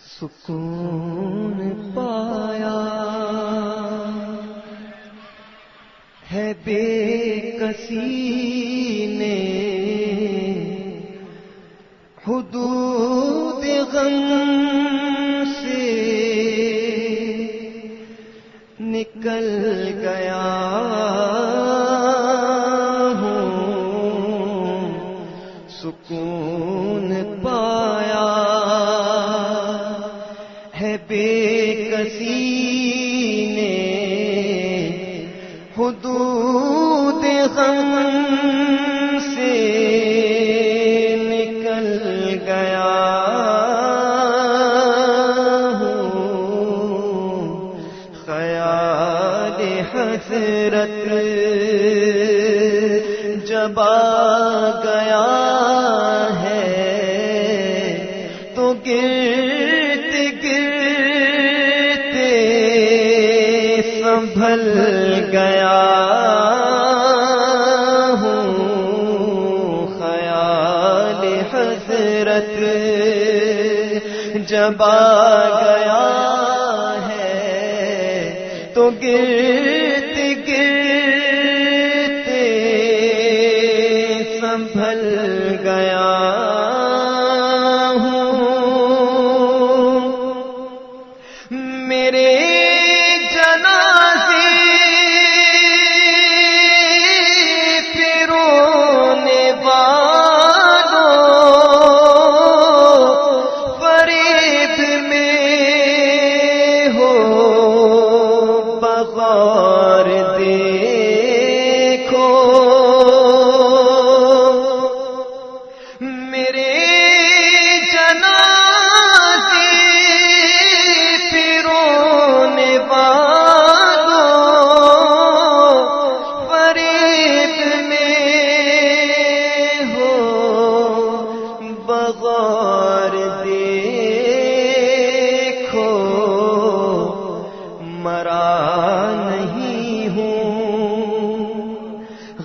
سکون پایا ہے بے کسی نے، حدود غم سے نکل گیا ہوں، سکون پایا ہے بے کسی نے، حدود غم سے نکل گیا ہوں، خیال حسرت جب آ گیا ہے تو گرد گرتے سنبھل گیا ہوں، خیال حسرت جب آ گیا ہے تو گرد گرتے سنبھل گیا ہوں، میرے جنازے پہ رونے والوں، فریب میں ہو بغور دیکھو، میرے جنازے پہ رونے والوں، فریب میں ہو بغور دیکھو، مرا نہیں ہوں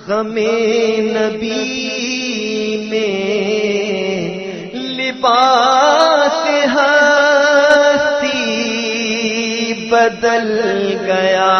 غم نبی میں، لباس ہستی بدل گیا